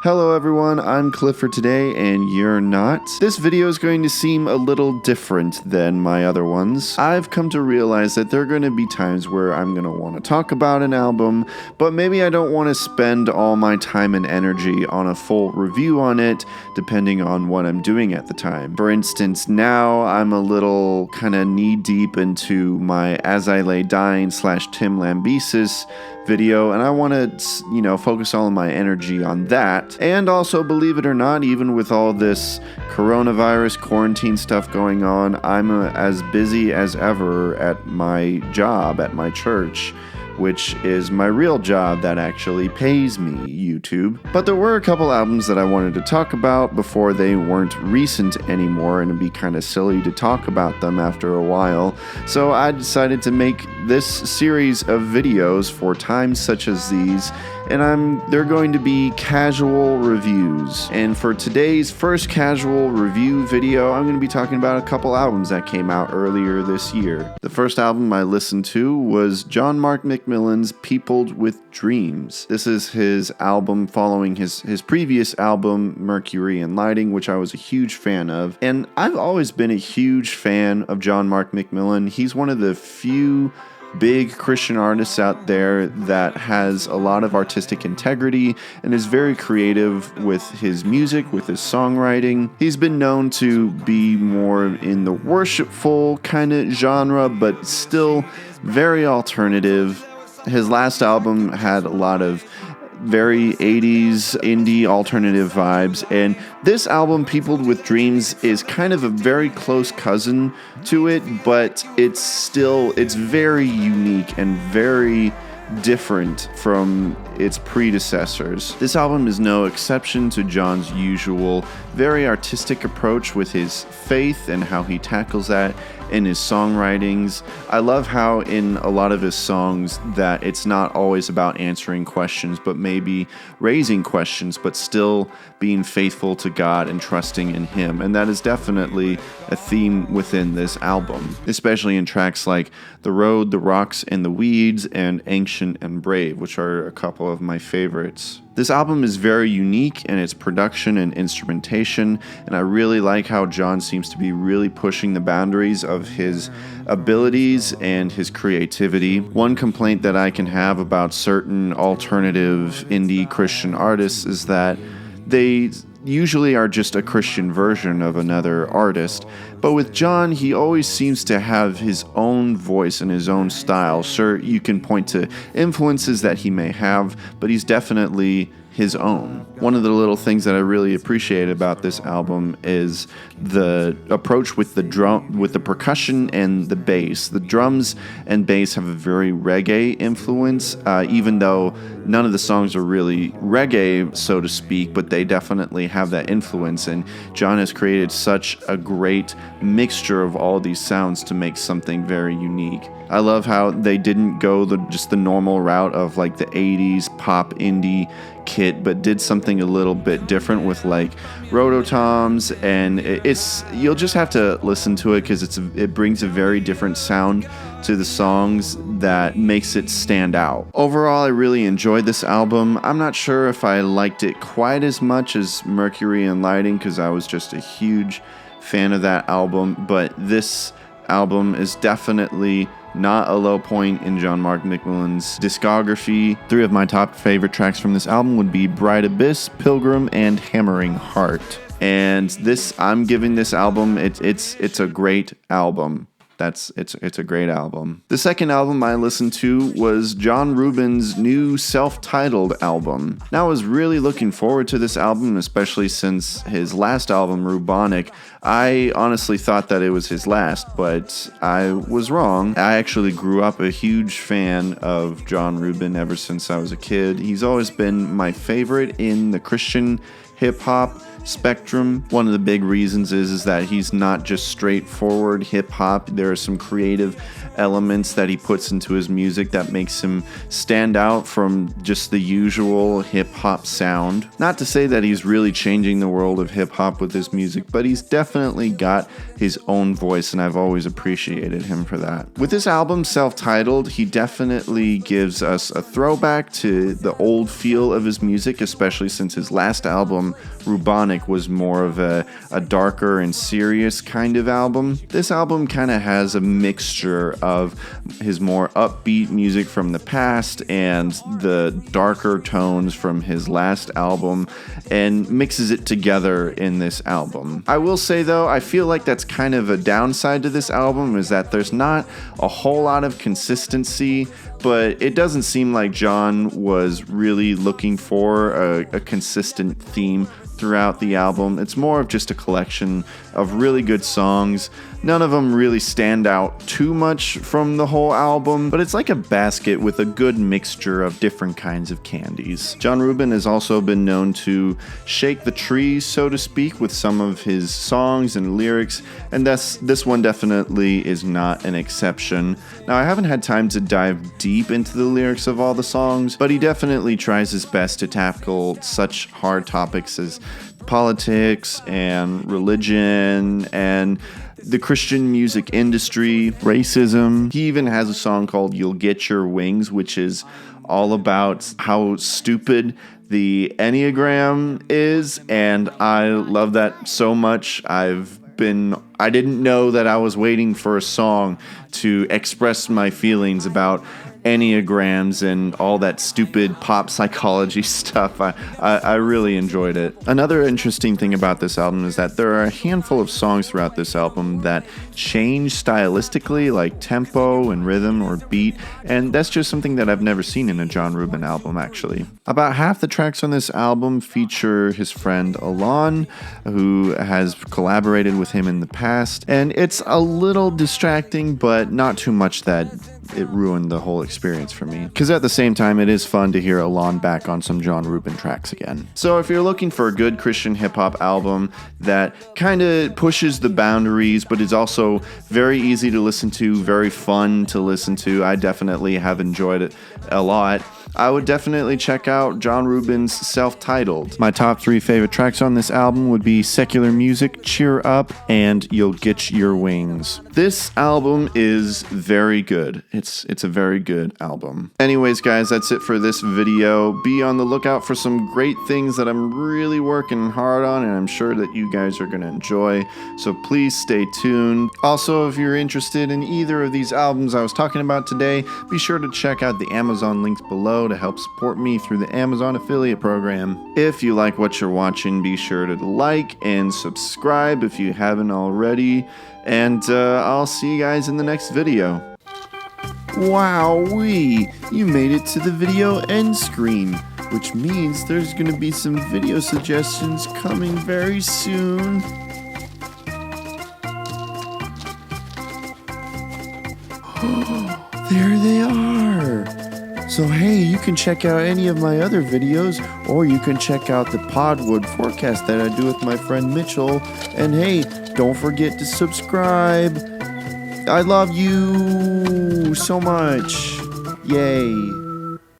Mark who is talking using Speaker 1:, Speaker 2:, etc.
Speaker 1: Hello everyone, I'm Clifford today, and you're not. This video is going to seem a little different than my other ones. I've come to realize that there are going to be times where I'm going to want to talk about an album, but maybe I don't want to spend all my time and energy on a full review on it, depending on what I'm doing at the time. For instance, now I'm a little kind of knee-deep into my As I Lay Dying / Tim Lambesis video, and I want to, focus all of my energy on that. And also, believe it or not, even with all this coronavirus quarantine stuff going on, I'm as busy as ever at my job at my church, which is my real job that actually pays me, YouTube. But there were a couple albums that I wanted to talk about before they weren't recent anymore, and it'd be kind of silly to talk about them after a while. So I decided to make this series of videos for times such as these, and they're going to be casual reviews. And for today's first casual review video, I'm going to be talking about a couple albums that came out earlier this year. The first album I listened to was John Mark McMillan's Peopled with Dreams. This is his album following his previous album, Mercury and Lighting, which I was a huge fan of. And I've always been a huge fan of John Mark McMillan. He's one of the few big Christian artists out there that has a lot of artistic integrity and is very creative with his music, with his songwriting. He's been known to be more in the worshipful kind of genre, but still very alternative. His last album had a lot of very 80s indie alternative vibes, and this album, Peopled with Dreams, is kind of a very close cousin to it, but it's very unique and very different from its predecessors. This album is no exception to John's usual very artistic approach with his faith and how he tackles that in his songwritings. I love how in a lot of his songs that it's not always about answering questions, but maybe raising questions, but still being faithful to God and trusting in Him. And that is definitely a theme within this album, especially in tracks like The Road, The Rocks, and The Weeds, and Ancient and Brave, which are a couple of my favorites. This album is very unique in its production and instrumentation, and I really like how John seems to be really pushing the boundaries of his abilities and his creativity. One complaint that I can have about certain alternative indie Christian artists is that they usually are just a Christian version of another artist, but with John, he always seems to have his own voice and his own style. Sure, you can point to influences that he may have, but he's definitely his own. One of the little things that I really appreciate about this album is the approach with the percussion and the bass. The drums and bass have a very reggae influence, even though none of the songs are really reggae, so to speak, but they definitely have that influence, and John has created such a great mixture of all these sounds to make something very unique. I love how they didn't go just the normal route of like the 80s pop indie kit, but did something a little bit different with like rototoms, and you'll just have to listen to it because it brings a very different sound to the songs that makes it stand out. Overall, I really enjoyed this album. I'm not sure if I liked it quite as much as Mercury and Lighting because I was just a huge fan of that album, but this album is definitely not a low point in John Mark McMillan's discography. 3 of my top favorite tracks from this album would be Bright Abyss, Pilgrim, and Hammering Heart. And I'm giving this album, it's a great album. It's a great album. The second album I listened to was John Reuben's new Selftitled album. Now I was really looking forward to this album, especially since his last album, Reubenic. I honestly thought that it was his last, but I was wrong. I actually grew up a huge fan of John Reuben ever since I was a kid. He's always been my favorite in the Christian hip-hop spectrum. One of the big reasons is that he's not just straightforward hip-hop. There are some creative elements that he puts into his music that makes him stand out from just the usual hip-hop sound. Not to say that he's really changing the world of hip-hop with his music, but he's definitely got his own voice, and I've always appreciated him for that. With this album, Self-Titled, he definitely gives us a throwback to the old feel of his music, especially since his last album, Reuben, was more of a darker and serious kind of album. This album kind of has a mixture of his more upbeat music from the past and the darker tones from his last album, and mixes it together in this album. I will say though, I feel like that's kind of a downside to this album, is that there's not a whole lot of consistency, but it doesn't seem like John was really looking for a consistent theme throughout the album. It's more of just a collection of really good songs. None of them really stand out too much from the whole album, but it's like a basket with a good mixture of different kinds of candies. John Reuben has also been known to shake the trees, so to speak, with some of his songs and lyrics, and this one definitely is not an exception. Now, I haven't had time to dive deep into the lyrics of all the songs, but he definitely tries his best to tackle such hard topics as politics and religion and the Christian music industry, racism. He even has a song called You'll Get Your Wings, which is all about how stupid the Enneagram is, and I love that so much. I didn't know that I was waiting for a song to express my feelings about Enneagrams and all that stupid pop psychology stuff. I really enjoyed it. Another interesting thing about this album is that there are a handful of songs throughout this album that change stylistically, like tempo and rhythm or beat, and that's just something that I've never seen in a John Reuben album, actually. About half the tracks on this album feature his friend Alon, who has collaborated with him in the past, and it's a little distracting, but not too much that it ruined the whole experience for me. Because at the same time, it is fun to hear Alon back on some John Reuben tracks again. So if you're looking for a good Christian hip-hop album that kind of pushes the boundaries, but is also very easy to listen to, very fun to listen to, I definitely have enjoyed it a lot, I would definitely check out John Reuben's Self-Titled. My top 3 favorite tracks on this album would be Secular Music, Cheer Up, and You'll Get Your Wings. This album is very good. It's a very good album. Anyways, guys, that's it for this video. Be on the lookout for some great things that I'm really working hard on, and I'm sure that you guys are going to enjoy. So please stay tuned. Also, if you're interested in either of these albums I was talking about today, be sure to check out the Amazon links below to help support me through the Amazon affiliate program. If you like what you're watching, be sure to like and subscribe if you haven't already, and I'll see you guys in the next video. Wowee! You made it to the video end screen, which means there's going to be some video suggestions coming very soon. There they are! So hey, you can check out any of my other videos, or you can check out the Podwood forecast that I do with my friend Mitchell. And hey, don't forget to subscribe. I love you so much. Yay.